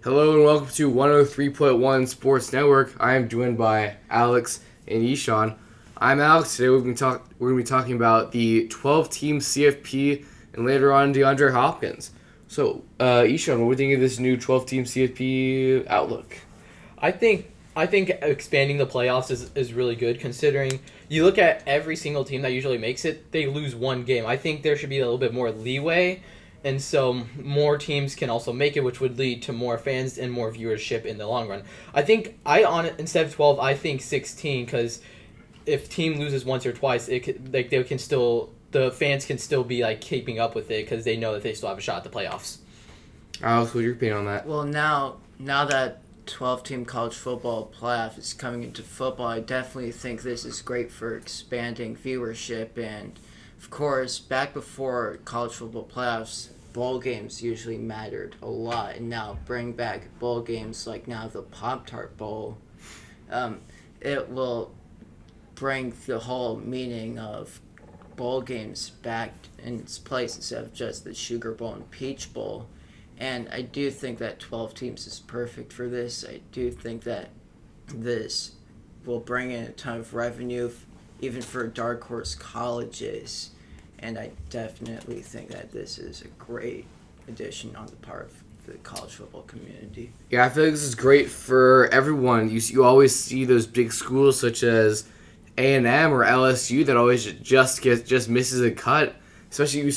Hello and welcome to 103.1 Sports Network. I am joined by Alex and Ishan. I'm Alex. Today we're going to be talking about the 12-team CFP and later on DeAndre Hopkins. So, Ishan, what do you think of this new 12-team CFP outlook? I think expanding the playoffs is really good considering you look at every single team that usually makes it, they lose one game. I think there should be a little bit more leeway and so more teams can also make it, which would lead to more fans and more viewership in the long run. I think instead of 12, I think 16 because if team loses once or twice, the fans can still be like keeping up with it because they know that they still have a shot at the playoffs. Alex, what's your opinion on that? Well, now that 12-team college football playoff is coming into football, I definitely think this is great for expanding viewership. And of course, back before college football playoffs, bowl games usually mattered a lot. And now bring back bowl games like now the Pop-Tart Bowl. It will bring the whole meaning of bowl games back in its place instead of just the Sugar Bowl and Peach Bowl. And I do think that 12 teams is perfect for this. I do think that this will bring in a ton of revenue, even for dark horse colleges. And I definitely think that this is a great addition on the part of the college football community. Yeah, I feel like this is great for everyone. You always see those big schools such as A&M or LSU that always just misses a cut. Especially you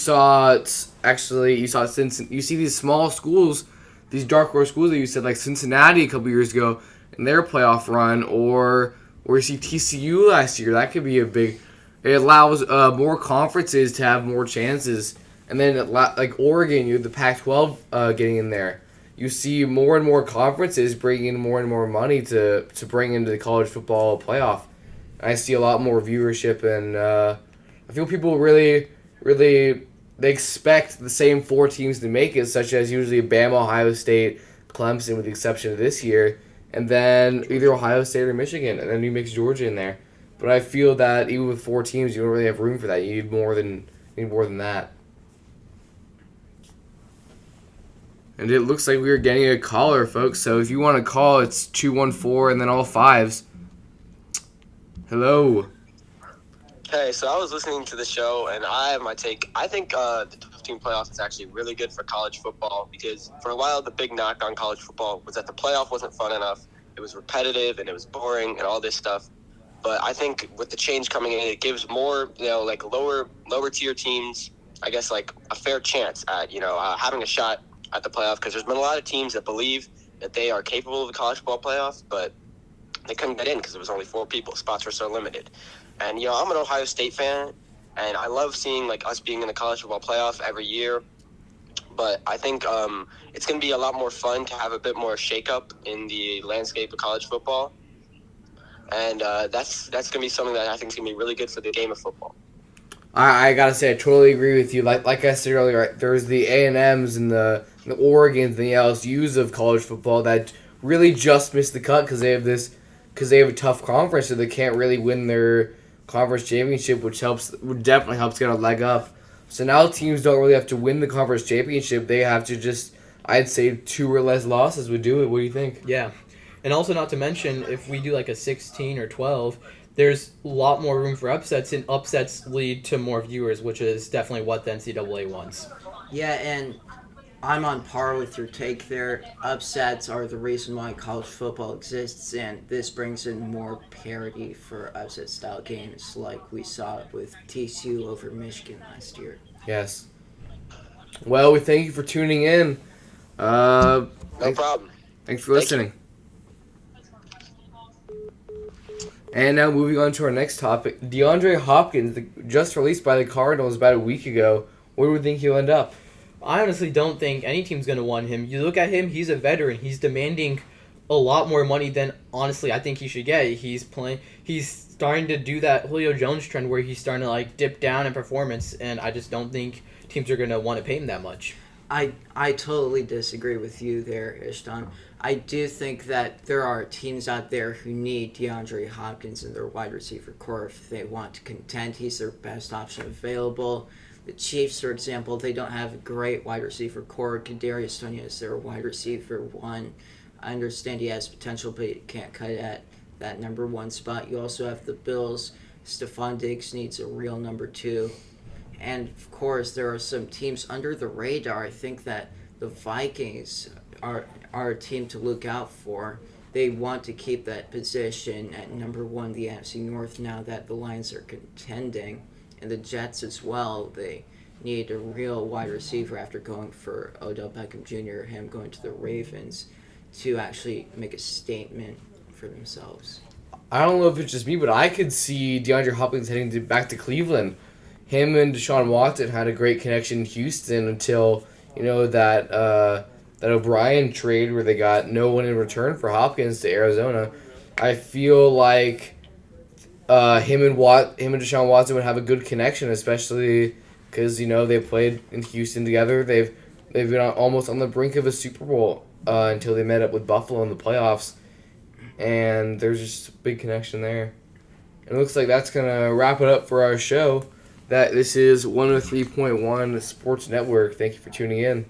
see these small schools, these dark horse schools that you said like Cincinnati a couple years ago in their playoff run, or you see TCU last year. That could be a big. It allows more conferences to have more chances, and then like Oregon, you have the Pac-12 getting in there. You see more and more conferences bringing in more and more money to bring into the college football playoff. I see a lot more viewership, and I feel people really they expect the same four teams to make it, such as usually Bama, Ohio State, Clemson, with the exception of this year, and then either Ohio State or Michigan, and then you mix Georgia in there. But I feel that even with four teams, you don't really have room for that. You need more than that. And it looks like we are getting a caller, folks. So if you want to call, it's 214 and then all fives. Hello. Hey, so I was listening to the show, and I have my take. I think the 12-team playoff is actually really good for college football because for a while the big knock on college football was that the playoff wasn't fun enough. It was repetitive, and it was boring, and all this stuff. But I think with the change coming in, it gives more, like lower tier teams, I guess, like a fair chance at, having a shot at the playoff because there's been a lot of teams that believe that they are capable of the college football playoff, but they couldn't get in because there was only 4 people. Spots were so limited. And, I'm an Ohio State fan, and I love seeing, like, us being in the college football playoff every year. But I think it's going to be a lot more fun to have a bit more shakeup in the landscape of college football. And that's going to be something that I think is going to be really good for the game of football. I gotta say, I totally agree with you. Like I said earlier, right, there's the A&Ms and the Oregons and the LSUs of college football that really just missed the cut because they have a tough conference, so they can't really win their conference championship, which definitely helps get a leg up. So now teams don't really have to win the conference championship; they have to just, I'd say, 2 or less losses would do it. What do you think? Yeah. And also not to mention, if we do like a 16 or 12, there's a lot more room for upsets, and upsets lead to more viewers, which is definitely what the NCAA wants. Yeah, and I'm on par with your take there. Upsets are the reason why college football exists, and this brings in more parity for upset style games like we saw with TCU over Michigan last year. Yes. Well, we thank you for tuning in. No Thanks, problem. thanks for listening. And now moving on to our next topic, DeAndre Hopkins, just released by the Cardinals about a week ago. Where do we think he'll end up? I honestly don't think any team's going to want him. You look at him, he's a veteran. He's demanding a lot more money than, honestly, I think he should get. He's starting to do that Julio Jones trend where he's starting to, like, dip down in performance, and I just don't think teams are going to want to pay him that much. I totally disagree with you there, Ishtan. I do think that there are teams out there who need DeAndre Hopkins in their wide receiver core if they want to contend. He's their best option available. the Chiefs, for example, they don't have a great wide receiver core. Kadarius Toney is their wide receiver one. I understand he has potential, but he can't cut it at that number one spot. You also have the Bills. Stephon Diggs needs a real number two. And, of course, there are some teams under the radar. I think that the Vikings are a team to look out for. They want to keep that position at number one, the NFC North, now that the Lions are contending. And the Jets as well. They need a real wide receiver after going for Odell Beckham Jr., him going to the Ravens, to actually make a statement for themselves. I don't know if it's just me, but I could see DeAndre Hopkins heading back to Cleveland. Him and Deshaun Watson had a great connection in Houston until, that O'Brien trade where they got no one in return for Hopkins to Arizona. I feel like him and Deshaun Watson would have a good connection, especially because, they played in Houston together. They've been almost on the brink of a Super Bowl until they met up with Buffalo in the playoffs. And there's just a big connection there. And it looks like that's going to wrap it up for our show. This is 103.1 Sports Network. Thank you for tuning in.